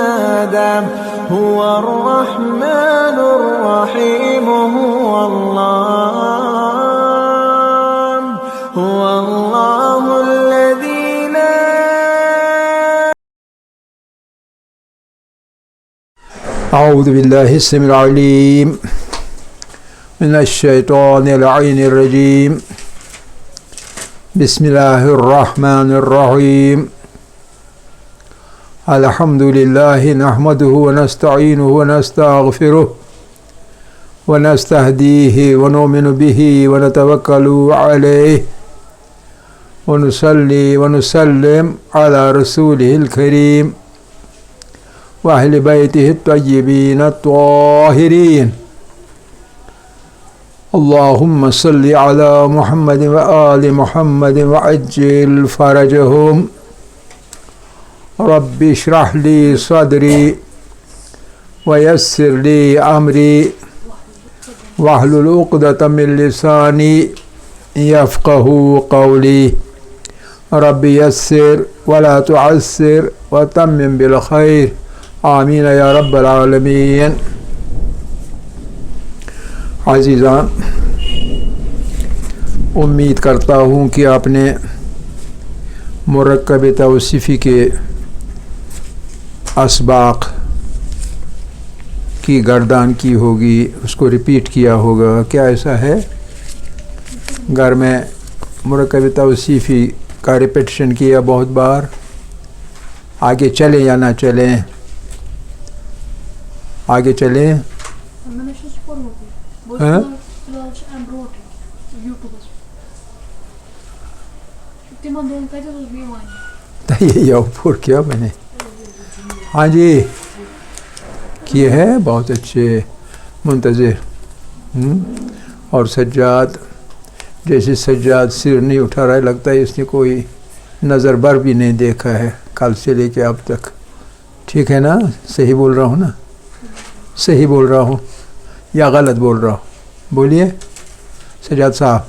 آدم هو الرحمن الرحيم هو الله الذي لا. أعوذ بالله السميع العليم من الشيطان اللعين الرجيم. بسم الله الرحمن الرحيم. الحمد لله نحمده ونستعينه ونستغفره ونستهديه ونؤمن به ونتوكل عليه ونصلي ونسلم على رسوله الكريم وأهل بيته الطيبين الطاهرين. اللهم صل على محمد وآل محمد وعجل فرجهم. رب اشرح لي صدري ويسر لي أمري واحلل عقدة من لساني يفقه قولي. رب يسر ولا تعسر وتمم بالخير. آمین یا رب العالمین. عزیزان، امید کرتا ہوں کہ آپ نے مرکب توصیفی کے اسباق کی گردان کی ہوگی، اس کو ریپیٹ کیا ہوگا. کیا ایسا ہے؟ گھر میں مرکب توصیفی کا ریپیٹیشن کیا بہت بار. آگے چلیں یا نہ چلیں؟ آگے چلیں. یہ اوپر کیا میں نے؟ ہاں جی کیے ہیں، بہت اچھے، منتظر. اور سجاد، جیسے سجاد سر نہیں اٹھا رہا ہے، لگتا ہے اس نے کوئی نظر بر بھی نہیں دیکھا ہے کل سے لے کے اب تک. ٹھیک ہے نا؟ صحیح بول رہا ہوں نا؟ صحیح بول رہا ہوں یا غلط بول رہا ہوں؟ بولیے سجاد صاحب،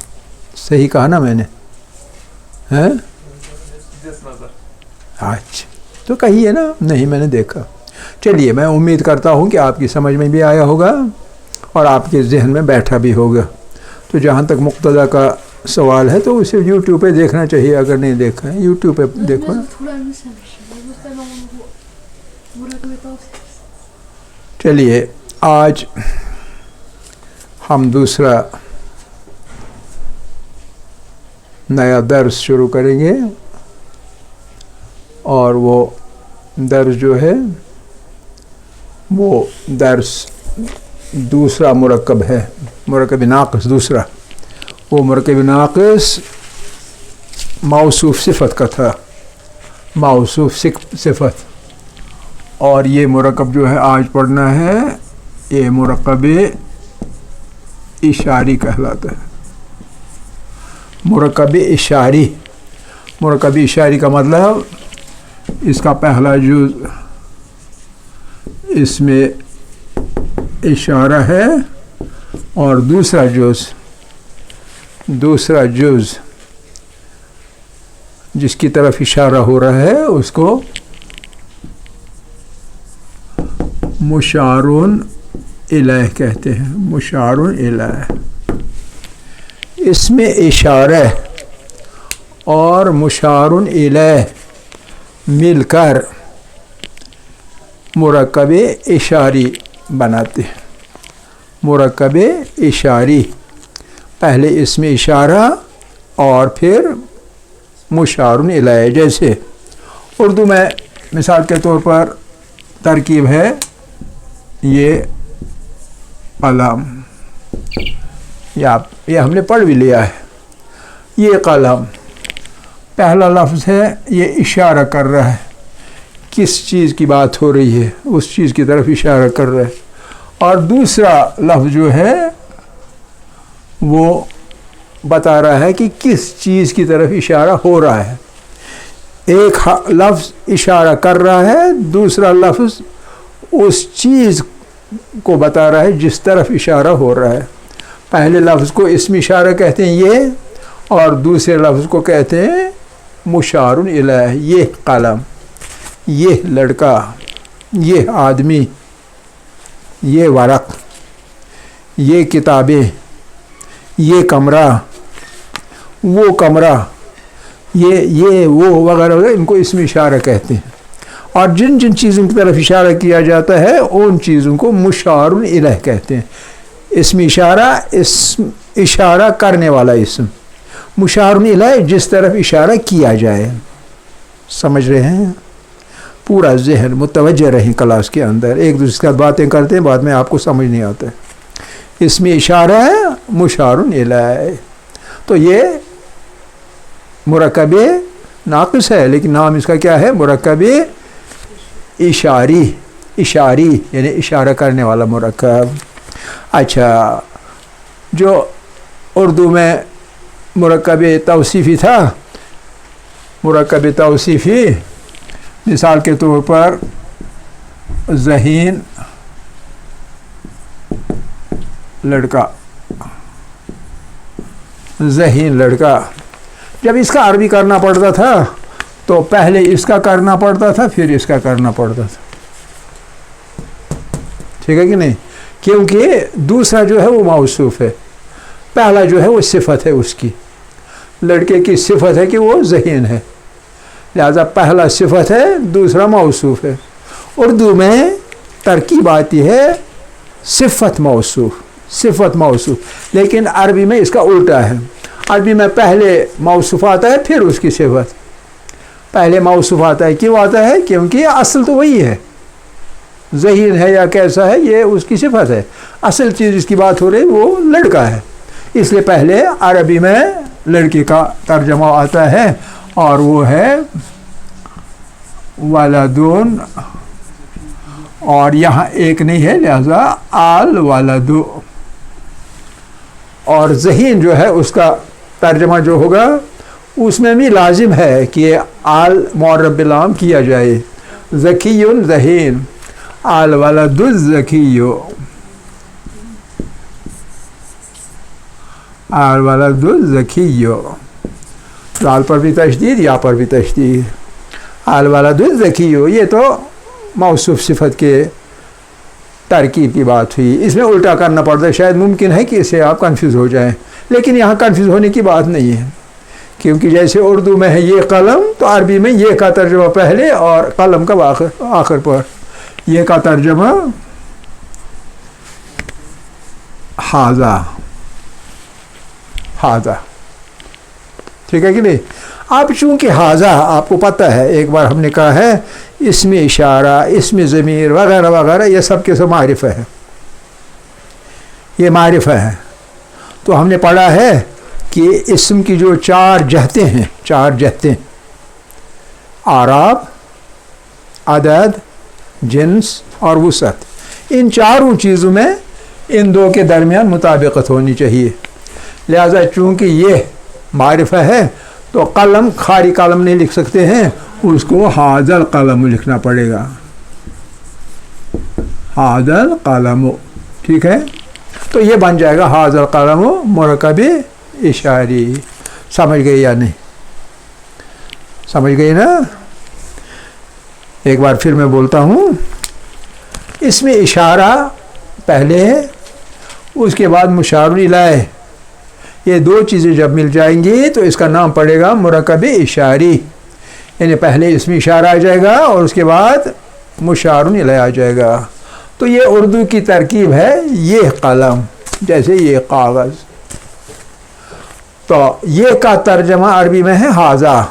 صحیح کہا نا میں نے؟ ہیں؟ اچھا تو کہیے نا. نہیں میں نے دیکھا. چلیے، میں امید کرتا ہوں کہ آپ کی سمجھ میں بھی آیا ہوگا اور آپ کے ذہن میں بیٹھا بھی ہوگا. تو جہاں تک مقتضیٰ کا سوال ہے تو اسے یوٹیوب پہ دیکھنا چاہیے. اگر نہیں دیکھا ہے یوٹیوب پہ دیکھو نا. چلیے، آج ہم دوسرا نیا درس شروع کریں گے، اور وہ درس جو ہے وہ درس دوسرا مرکب ہے، مرکب ناقص دوسرا. وہ مرکب ناقص موصوف صفت کا تھا، موصوف صفت. اور یہ مرکب جو ہے آج پڑھنا ہے، یہ مرکب اشاری کہلاتا ہے. مرکب اشاری. مرکب اشاری کا مطلب اس کا پہلا جز اس میں اشارہ ہے، اور دوسرا جز جس کی طرف اشارہ ہو رہا ہے اس کو مشارون الیہ کہتے ہیں. مشارون الیہ. اس میں اشارہ اور مشارون الیہ مل کر مرکب اشاری بناتے ہیں. مرکب اشاری، پہلے اس میں اشارہ اور پھر مشارون الیہ. جیسے اردو میں مثال کے طور پر ترکیب ہے یہ قلم، یہ ہم نے پڑھ بھی لیا ہے. یہ قلم پہلا لفظ ہے، یہ اشارہ کر رہا ہے. کس چیز کی بات ہو رہی ہے اس چیز کی طرف اشارہ کر رہا ہے. اور دوسرا لفظ جو ہے وہ بتا رہا ہے کہ کس چیز کی طرف اشارہ ہو رہا ہے. ایک لفظ اشارہ کر رہا ہے، دوسرا لفظ اس چیز کو بتا رہا ہے جس طرف اشارہ ہو رہا ہے. پہلے لفظ کو اسم اشارہ کہتے ہیں یہ، اور دوسرے لفظ کو کہتے ہیں مشار الیہ. یہ قلم، یہ لڑکا، یہ آدمی، یہ ورق، یہ کتابیں، یہ کمرہ، وہ کمرہ، یہ وہ وغیرہ وغیرہ، ان کو اسم اشارہ کہتے ہیں۔ اور جن جن چیزوں کی طرف اشارہ کیا جاتا ہے ان چیزوں کو مشار الیہ کہتے ہیں۔ اسم اشارہ، اسم اشارہ کرنے والا اسم، مشار الیہ جس طرف اشارہ کیا جائے۔ سمجھ رہے ہیں؟ پورا ذہن متوجہ رہیں کلاس کے اندر، ایک دوسرے کے ساتھ باتیں کرتے ہیں، بعد میں آپ کو سمجھ نہیں آتا ہے۔ اسم اشارہ ہے مشار الیہ، تو یہ مرکب ناقص ہے، لیکن نام اس کا کیا ہے؟ مرکب اشاری، اشاری یعنی اشارہ کرنے والا مرکب۔ اچھا، جو اردو میں مرکب توصیفی تھا، مرکب توصیفی مثال کے طور پر ذہین لڑکا، ذہین لڑکا، جب اس کا عربی کرنا پڑتا تھا تو پہلے اس کا کرنا پڑتا تھا، پھر اس کا کرنا پڑتا تھا، ٹھیک ہے کہ نہیں؟ کیونکہ دوسرا جو ہے وہ موصوف ہے، پہلا جو ہے وہ صفت ہے، اس کی لڑکے کی صفت ہے کہ وہ ذہین ہے، لہذا پہلا صفت ہے، دوسرا موصوف ہے۔ اردو میں ترکیب آتی ہے صفت موصوف، صفت موصوف، لیکن عربی میں اس کا الٹا ہے۔ عربی میں پہلے موصوف آتا ہے، پھر اس کی صفت۔ پہلے موصوف آتا ہے، کیوں آتا ہے؟ کیونکہ اصل تو وہی ہے، ذہین ہے یا کیسا ہے یہ اس کی صفت ہے، اصل چیز اس کی بات ہو رہی وہ لڑکا ہے، اس لیے پہلے عربی میں لڑکے کا ترجمہ آتا ہے، اور وہ ہے ولدون، اور یہاں ایک نہیں ہے لہذا آل ولدو، اور ذہین جو ہے اس کا ترجمہ جو ہوگا اس میں بھی لازم ہے کہ آل معرب باللام کیا جائے، ذکی ذہین، آل ولد الذکی، آل ولد الذکی، لال پر بھی تشدید، یا پر بھی تشدید، آل ولد الذکی، یہ تو موصوف صفت کے ترکیب کی بات ہوئی، اس میں الٹا کرنا پڑتا ہے، شاید ممکن ہے کہ اسے آپ کنفیوز ہو جائیں، لیکن یہاں کنفیوز ہونے کی بات نہیں ہے، کیونکہ جیسے اردو میں ہے یہ قلم، تو عربی میں یہ کا ترجمہ پہلے اور قلم کا آخر پر، یہ کا ترجمہ حاذا، حاذا، ٹھیک ہے کہ نہیں؟ اب چونکہ حاذا آپ کو پتہ ہے، ایک بار ہم نے کہا ہے اسم اشارہ، اسم ضمیر وغیرہ وغیرہ یہ سب کے سب معرفہ ہے، یہ معرفہ ہے، تو ہم نے پڑھا ہے کہ اسم کی جو چار جہتیں ہیں، چار جہتیں، اعراب، عدد، جنس اور وسعت، ان چاروں چیزوں میں ان دو کے درمیان مطابقت ہونی چاہیے، لہذا چونکہ یہ معرفہ ہے تو قلم خالی قلم نہیں لکھ سکتے ہیں، اس کو حاذا القلم لکھنا پڑے گا، حاذا القلم، ٹھیک ہے؟ تو یہ بن جائے گا حاذا القلم مرکب اشاری۔ سمجھ گئی یا نہیں؟ سمجھ گئی نا؟ ایک بار پھر میں بولتا ہوں، اس میں اشارہ پہلے ہے، اس کے بعد مشار الیہ، یہ دو چیزیں جب مل جائیں گی تو اس کا نام پڑے گا مرکب اشاری، یعنی پہلے اس میں اشارہ آ جائے گا اور اس کے بعد مشار الیہ آ جائے گا۔ تو یہ اردو کی ترکیب ہے، یہ قلم جیسے یہ کاغذ، تو یہ کا ترجمہ عربی میں ہے حاذا،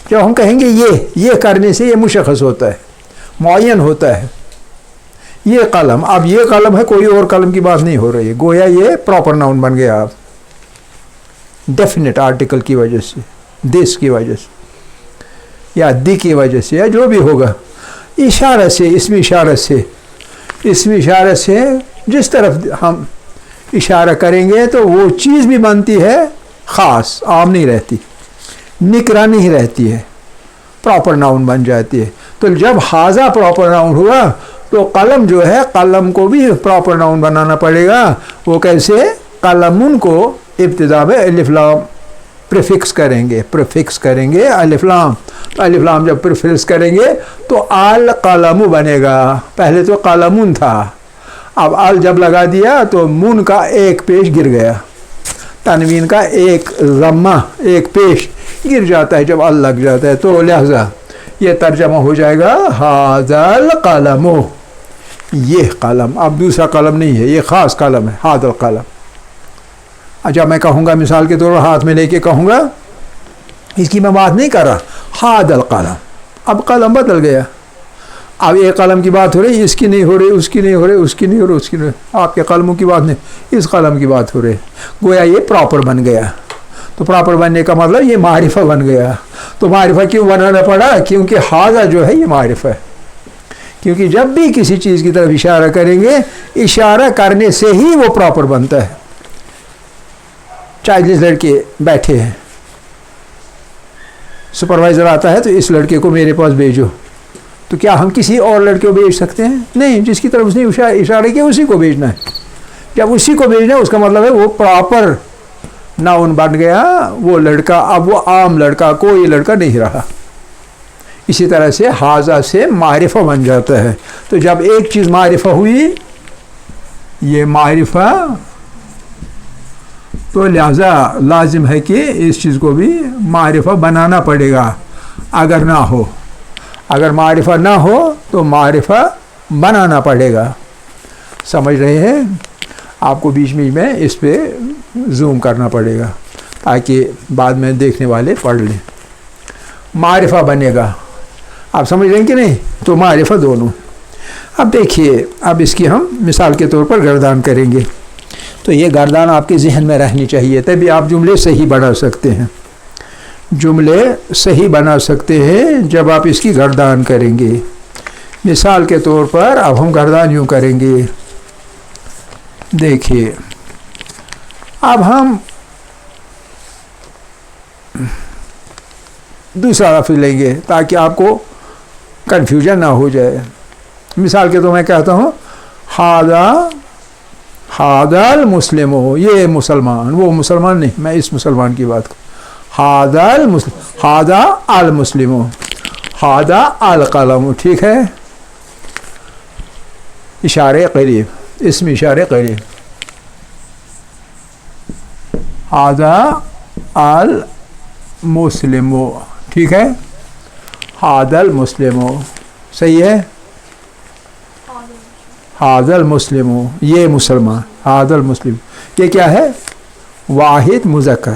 جب ہم کہیں گے یہ کرنے سے یہ مشخص ہوتا ہے، معین ہوتا ہے، یہ قلم، اب یہ قلم ہے، کوئی اور قلم کی بات نہیں ہو رہی ہے، گویا یہ پراپر ناؤن بن گیا، آپ ڈیفینٹ آرٹیکل کی وجہ سے، دس کی وجہ سے یا دی کی وجہ سے یا جو بھی ہوگا، اشارہ سے، اسم اشارہ سے، اسم اشارہ سے جس طرف ہم اشارہ کریں گے تو وہ چیز بھی بنتی ہے خاص، عام نہیں رہتی، نکرہ نہیں رہتی ہے، پراپر ناؤن بن جاتی ہے۔ تو جب حاذا پراپر ناؤن ہوا تو قلم جو ہے، قلم کو بھی پراپر ناؤن بنانا پڑے گا، وہ کیسے؟ قلمن کو ابتدا میں الف لام پریفکس کریں گے، پریفکس کریں گے الف لام، تو الف لام جب پریفرنس کریں گے تو القلم بنے گا. پہلے تو قلمون تھا, اب ال جب لگا دیا تو مون کا ایک پیش گر گیا, تنوین کا ایک ضمہ ایک پیش گر جاتا ہے جب ال لگ جاتا ہے. تو لہذا یہ ترجمہ ہو جائے گا ھذا القلم, یہ قلم. اب دوسرا قلم نہیں ہے, یہ خاص قلم ہے, ھذا القلم. اچھا میں کہوں گا مثال کے طور پر ہاتھ میں لے کے کہوں گا, اس کی میں بات نہیں کر رہا, ھذا القلم. اب قلم بدل گیا, اب ایک قلم کی بات ہو رہی, اس کی نہیں ہو رہی, اس کی نہیں ہو رہی, اس کی نہیں ہو رہی, اس کی نہیں. آپ کے قلموں کی بات نہیں, اس قلم کی بات ہو رہی. گویا یہ پراپر بن گیا. تو پراپر بننے کا مطلب یہ معرفہ بن گیا. تو معرفہ کیوں بنانا پڑا؟ کیونکہ ھذا جو ہے یہ معرفہ ہے. کیونکہ جب بھی کسی چیز کی طرف اشارہ کریں گے, اشارہ کرنے سے ہی وہ پراپر بنتا ہے. 40 لڑکے بیٹھے ہیں, سپروائزر آتا ہے تو اس لڑکے کو میرے پاس بھیجو, تو کیا ہم کسی اور لڑکے کو بھیج سکتے ہیں؟ نہیں, جس کی طرف اس نے اشارہ کیا اسی کو بھیجنا ہے. جب اسی کو بھیجنا ہے اس کا مطلب ہے وہ پراپر ناؤن بن گیا. وہ لڑکا اب وہ عام لڑکا, کوئی لڑکا نہیں رہا. اسی طرح سے ھذا سے معرفہ بن جاتا ہے. تو جب ایک چیز معرفہ ہوئی, یہ معرفہ, تو لہذا لازم ہے کہ اس چیز کو بھی معرفہ بنانا پڑے گا. اگر نہ ہو, اگر معرفہ نہ ہو تو معرفہ بنانا پڑے گا. سمجھ رہے ہیں؟ آپ کو بیچ بیچ میں اس پہ زوم کرنا پڑے گا تاکہ بعد میں دیکھنے والے پڑھ لیں. معرفہ بنے گا, آپ سمجھ رہے ہیں کہ نہیں؟ تو معرفہ دونوں. اب دیکھیے, اب اس کی ہم مثال کے طور پر گردان کریں گے. تو یہ گردان آپ کے ذہن میں رہنی چاہیے, تبھی آپ جملے صحیح بنا سکتے ہیں. جملے صحیح بنا سکتے ہیں جب آپ اس کی گردان کریں گے. مثال کے طور پر اب ہم گردان یوں کریں گے. دیکھیے, اب ہم دوسرا لفظ لیں گے تاکہ آپ کو کنفیوژن نہ ہو جائے. مثال کے طور میں کہتا ہوں ھذا المسلم, یہ مسلمان, وہ مسلمان نہیں, میں اس مسلمان کی بات کروں. ھذا المسلم, ھذا القلم. ٹھیک ہے, اشارے قریب, اسم اشارے قریب. ھذا المسلم, ٹھیک ہے, ھذا المسلم, صحیح ہے. ھذا المسلم, یہ مسلمان. ھذا المسلم, یہ کیا ہے؟ واحد مذکر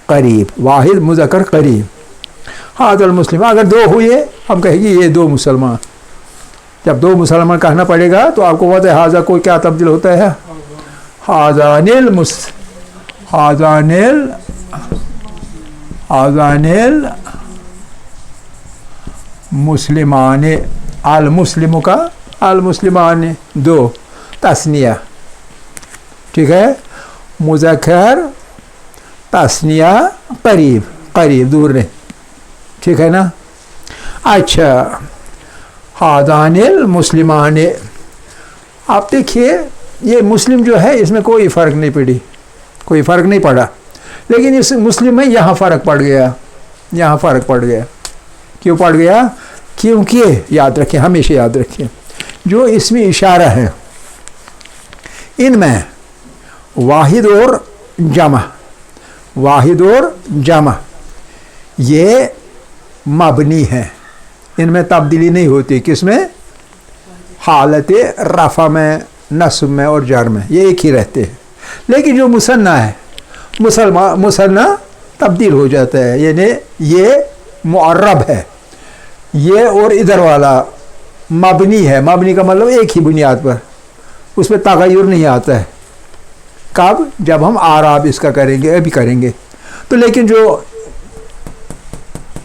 قریب, واحد مذکر قریب. ھذا المسلم, اگر دو ہوئے ہم کہیں گے یہ دو مسلمان. جب دو مسلمان کہنا پڑے گا تو آپ کو پتہ ہے ھذا کو کیا تبدیل ہوتا ہے؟ ھذان المسلمان, المسلم کا المسلمان, دو تثنیہ. ٹھیک ہے, مذکر تثنیہ قریب, قریب دور نہیں. ٹھیک ہے نا. اچھا, ھذان المسلمان, آپ دیکھیے یہ مسلم جو ہے اس میں کوئی فرق نہیں پڑی, کوئی فرق نہیں پڑا, لیکن اس مسلم میں یہاں فرق پڑ گیا, یہاں فرق پڑ گیا. کیوں پڑ گیا؟ کیونکہ یاد رکھیں, ہمیشہ یاد رکھیں, جو اس میں اشارہ ہے ان میں واحد اور جمع, واحد اور جمع یہ مبنی ہے, ان میں تبدیلی نہیں ہوتی. کس میں؟ حالت رفع میں, نصب میں اور جر میں, یہ ایک ہی رہتے ہیں. لیکن جو مثنیٰ ہے, مثنیٰ تبدیل ہو جاتا ہے, یعنی یہ معرب ہے, یہ اور ادھر والا مبنی ہے. مبنی کا مطلب ایک ہی بنیاد پر, اس میں تغیر نہیں آتا ہے. کب؟ جب ہم اعراب اس کا کریں گے, ابھی کریں گے. تو لیکن جو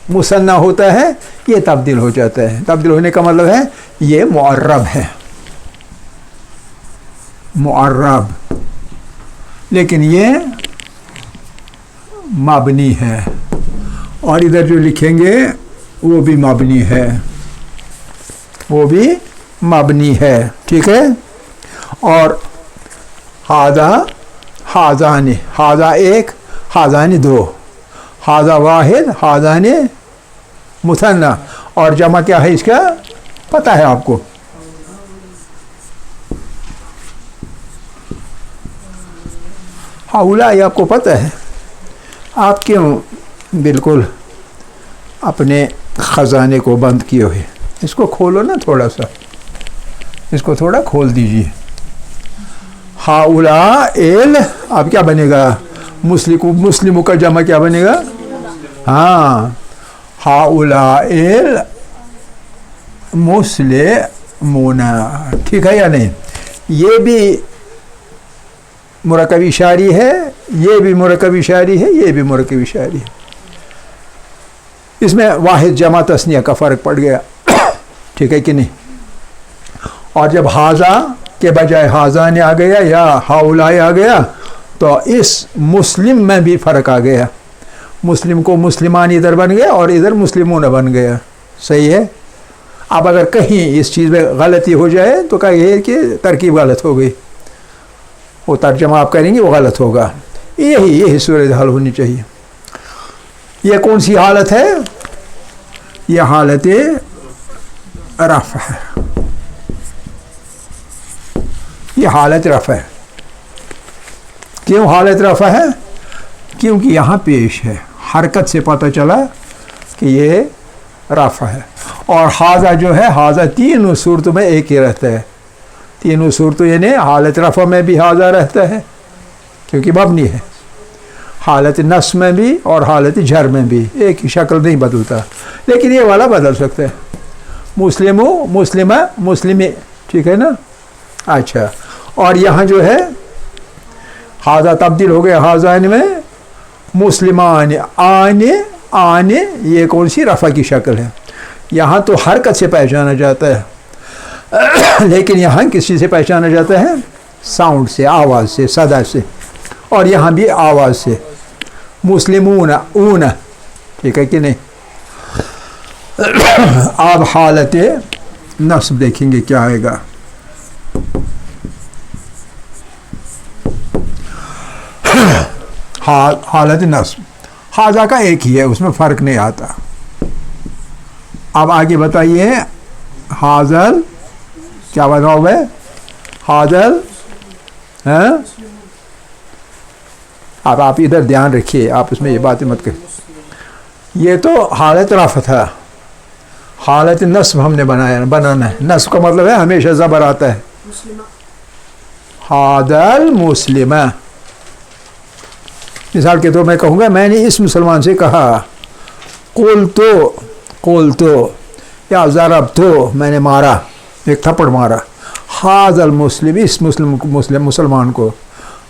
مثنیٰ ہوتا ہے یہ تبدیل ہو جاتا ہے. تبدیل ہونے کا مطلب ہے یہ معرب ہے, معرب, لیکن یہ مبنی ہے. اور ادھر جو لکھیں گے وہ بھی مبنی ہے, وہ بھی مبنی ہے. ٹھیک ہے. اور ھذا, ھذان, ھذا ایک, ھذان دو, ھذا واحد, ھذان مثنا. اور جمع کیا ہے اس کا پتہ ہے آپ کو؟ ہاؤلا یہ آپ کو پتہ ہے. آپ کیوں بالکل اپنے خزانے کو بند کیے ہوئے؟ اس کو کھولو نا تھوڑا سا، اس کو تھوڑا کھول دیجیے. ہاؤلا ایل اب کیا بنے گا؟ مسلموں کا جمع کیا بنے گا؟ ہاں ہاؤلا ایل مسلمون. ٹھیک ہے یا نہیں؟ یہ بھی مرکب اشاری ہے، یہ بھی مرکب اشاری ہے، یہ بھی مرکب اشاری ہے. اس میں واحد جمع تثنیہ کا فرق پڑ گیا. ٹھیک ہے کہ نہیں؟ اور جب حاضہ کے بجائے حاضان آ گیا یا ہاؤلائے آ گیا تو اس مسلم میں بھی فرق آ گیا. مسلم کو مسلمان ادھر بن گیا اور ادھر مسلمون بن گیا. صحیح ہے؟ اب اگر کہیں اس چیز میں غلطی ہو جائے تو کہیے کہ ترکیب غلط ہو گئی، وہ ترجمہ آپ کریں گے وہ غلط ہوگا. یہی صورت حال ہونی چاہیے. یہ کون سی حالت ہے؟ یہ حالت رفع ہے. یہ حالت رفع ہے. کیوں حالت رفع ہے؟ کیونکہ یہاں پیش ہے. حرکت سے پتہ چلا کہ یہ رفع ہے. اور حاضہ جو ہے، حاضہ تینوں صورتوں میں ایک ہی رہتا ہے. تینوں صورتوں یعنی حالت رفع میں بھی حاضہ رہتا ہے کیونکہ مبنی ہے، حالت نصب میں بھی اور حالت جر میں بھی ایک ہی شکل نہیں بدلتا. لیکن یہ والا بدل سکتا ہے. مسلمو، مسلمہ، مسلمی. ٹھیک ہے نا؟ اچھا. اور یہاں جو ہے حاضہ تبدیل ہو گیا حاضان میں. مسلمان آنے یہ کون سی رفع کی شکل ہے؟ یہاں تو حرکت سے پہچانا جاتا ہے لیکن یہاں کس چیز سے پہچانا جاتا ہے؟ ساؤنڈ سے، آواز سے، صدا سے. اور یہاں بھی آواز سے. مسلمون اون. ٹھیک ہے کہ نہیں؟ آپ حالت نصب دیکھیں گے کیا آئے گا. حالت نصب حاضہ کا ایک ہی ہے، اس میں فرق نہیں آتا. اب آگے بتائیے حاضل کیا بتاؤ ہے؟ حاضل اب آپ ادھر دھیان رکھیے، آپ اس میں یہ باتیں مت کریں. یہ تو حالت رفع تھا. حالت نصب ہم نے بنانا ہے. نصب کا مطلب ہے ہمیشہ زبر آتا ہے. حاضل مسلمہ. مثال کے طور میں کہوں گا میں نے اس مسلمان سے کہا قلت یا ضربت، میں نے مارا، ایک تھپڑ مارا. حاضل مسلم، اس مسلمان کو.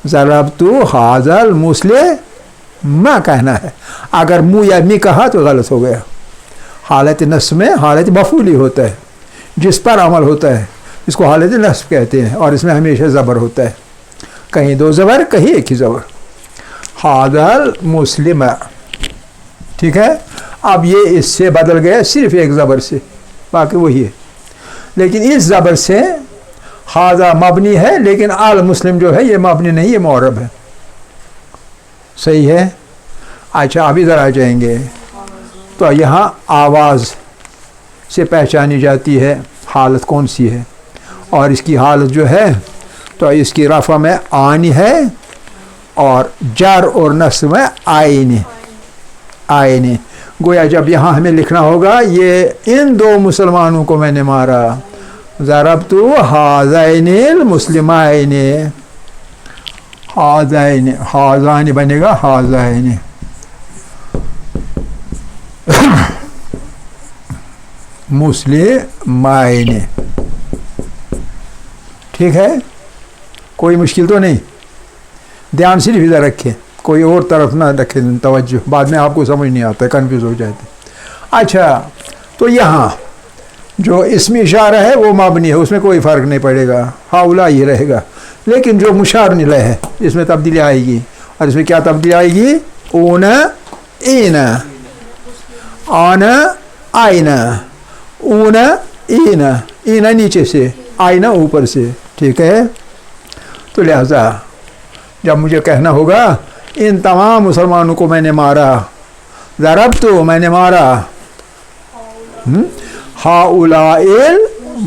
ضربت حاضل مسلم کہنا ہے. اگر منہ یا می کہا تو غلط ہو گیا. حالت نصب میں حالت مفعولی ہوتا ہے، جس پر عمل ہوتا ہے، اس کو حالت نصب کہتے ہیں. اور اس میں ہمیشہ زبر ہوتا ہے، کہیں دو زبر کہیں ایک ہی زبر. حاضل مسلم. ٹھیک ہے؟ اب یہ اس سے بدل گیا صرف ایک زبر سے، باقی وہی ہے. لیکن اس زبر سے حاضہ مبنی ہے، لیکن آل مسلم جو ہے یہ مبنی نہیں، یہ معرب ہے. صحیح ہے؟ اچھا اب ادھر آ جائیں گے تو یہاں آواز سے پہچانی جاتی ہے حالت کون سی ہے. اور اس کی حالت جو ہے تو اس کی رفع میں آنی ہے اور جر اور نصب میں آئینی. گویا جب یہاں ہمیں لکھنا ہوگا یہ ان دو مسلمانوں کو میں نے مارا. ضربت حاضین المسلمین. حاضان بنے گا حاضین. مسلمین. ٹھیک ہے؟ کوئی مشکل تو نہیں. دھیان صرف ادھر رکھیں، کوئی اور طرف نہ رکھیں توجہ، بعد میں آپ کو سمجھ نہیں آتا، کنفیوز ہو جاتے. اچھا تو یہاں جو اسم اشارہ ہے وہ مبنی ہے، اس میں کوئی فرق نہیں پڑے گا، ہاؤلا ہی رہے گا. لیکن جو مشار الیہ ہے اس میں تبدیلی آئے گی. اور اس میں کیا تبدیلی آئے گی؟ اون اینا، آنا آئینہ، اون اینا. اینا نیچے سے، آئینہ اوپر سے. ٹھیک ہے؟ تو لہذا جب مجھے کہنا ہوگا ان تمام مسلمانوں کو میں نے مارا، ضربت میں نے مارا، ہاؤلاء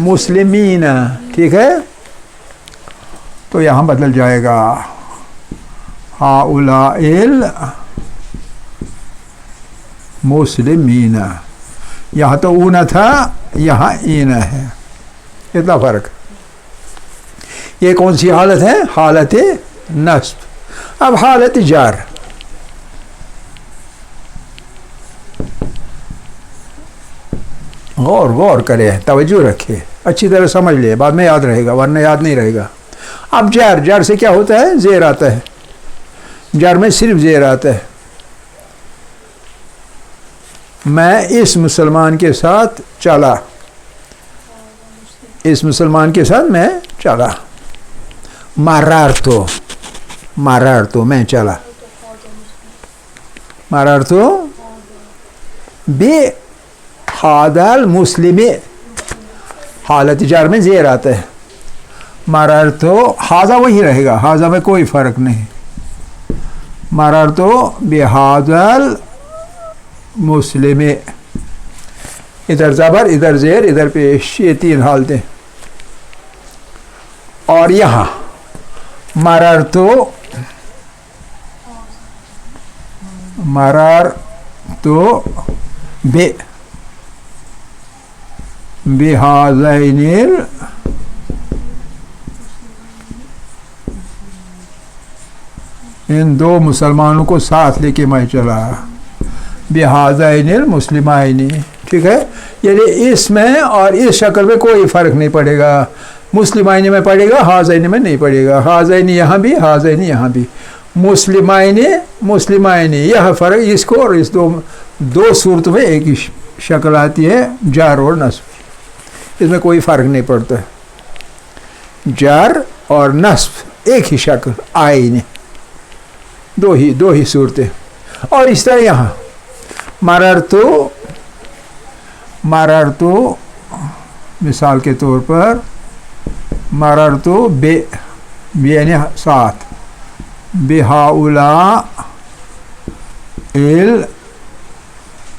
مسلمین، ٹھیک ہے، تو یہاں بدل جائے گا ہاؤلاء مسلمین، یہاں تو اونا تھا، یہاں اینا ہے، اتنا فرق۔ یہ کون سی حالت ہے؟ حالت نصب۔ اب حالت جار، غور کرے، توجہ رکھے، اچھی طرح سمجھ لے، بعد میں یاد رہے گا ورنہ یاد نہیں رہے گا۔ اب جار سے کیا ہوتا ہے؟ زیر آتا ہے، جار میں صرف زیر آتا ہے۔ میں اس مسلمان کے ساتھ چلا، اس مسلمان کے ساتھ میں چلا، مررتو میں چلا، مررتو بہذا المسلم، حالت جار میں زیر آتا ہے، مررتو، ہاذا وہی رہے گا، ہاذا میں کوئی فرق نہیں، مررتو بہذا المسلم، ادھر زبر، ادھر زیر، ادھر پیش، یہ تین حالتیں۔ اور یہاں مررتو بہذین ان دو مسلمانوں کو ساتھ لے کے میں چلا، بہذین المسلمین، ٹھیک ہے، یعنی اس میں اور اس شکل میں کوئی فرق نہیں پڑے گا، مسلمین میں پڑے گا، ہازین میں نہیں پڑے گا، ہازین یہاں بھی، ہازین یہاں بھی، مسلمین یہ فرق، اس کو اور اس دو صورتوں میں ایک ہی شکل آتی ہے، جار اور نصب، اس میں کوئی فرق نہیں پڑتا، جار اور نصب ایک ہی شکل، آئین، دو ہی صورتیں۔ اور اس طرح یہاں مررتو مثال کے طور پر، مررتو یعنی ساتھ، بہؤلاء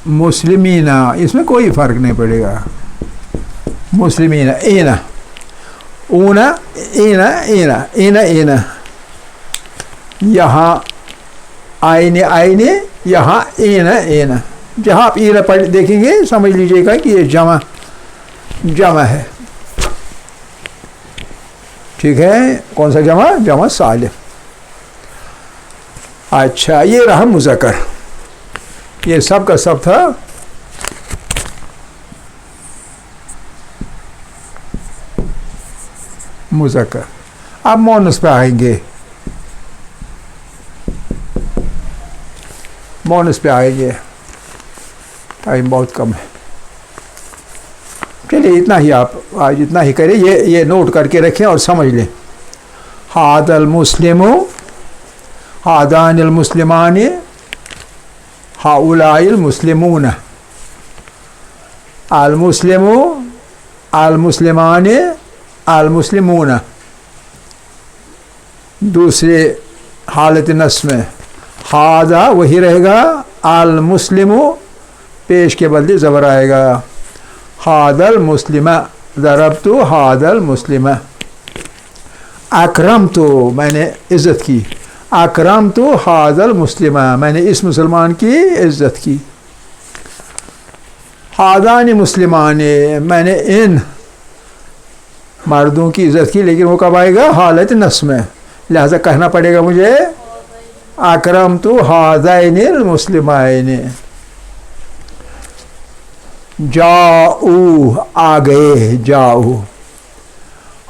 المسلمین، اس میں کوئی فرق نہیں پڑے گا، مسلمین، اینا اونا اینا اینا اینا اینا، یہاں آئینے، یہاں اینا اینا، جہاں آپ اینا پڑھ دیکھیں گے سمجھ لیجئے گا کہ یہ جمع ہے، ٹھیک ہے، کون سا جمع سالم۔ اچھا، یہ رہا مذکر، یہ سب کا سب تھا مذکر۔ اب مونس پہ آئیں گے، ٹائم بہت کم ہے، چلیے اتنا ہی، آپ آج اتنا ہی کریں، یہ نوٹ کر کے رکھیں اور سمجھ لیں۔ ھذا المسلم، ھذان المسلمان، ھؤلاء المسلمون، المسلم، المسلمان، المسلمون، دوسرے حالت نصب میں ھذا وہی رہے گا، المسلم پیش کے بدلے زبر آئے گا، ھذا المسلم، ضربت ھذا المسلم، اکرمت میں نے عزت کی، اکرمت ھذا المسلم میں نے اس مسلمان کی عزت کی، ھذان مسلمان میں نے ان مردوں کی عزت کی، لیکن وہ کب آئے گا؟ حالت نصب میں، لہذا کہنا پڑے گا مجھے اکرمت ھذین المسلمین، جاؤ آ گئے، جاؤ،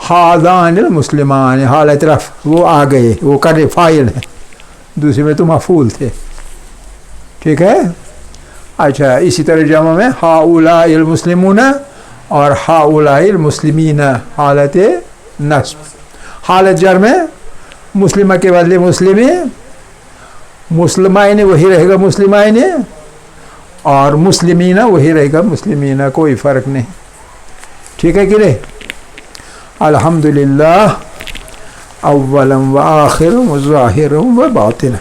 ھذان المسلمان حالت رفع، وہ آ گئے، وہ کرے فاعل ہے، دوسرے میں تو مفعول تھے، ٹھیک ہے۔ اچھا، اسی طرح جمع میں ھؤلاء المسلمون اور ھؤلاء المسلمین، حالت نصب۔ حالت جر میں مسلمہ کے بدلے مسلمے، مسلمین وہی رہے گا مسلمین، اور مسلمین وہی رہے گا مسلمین، کوئی فرق نہیں، ٹھیک ہے کہ نہیں؟ الحمدللہ اولا و آخر و ظاہر و باطن۔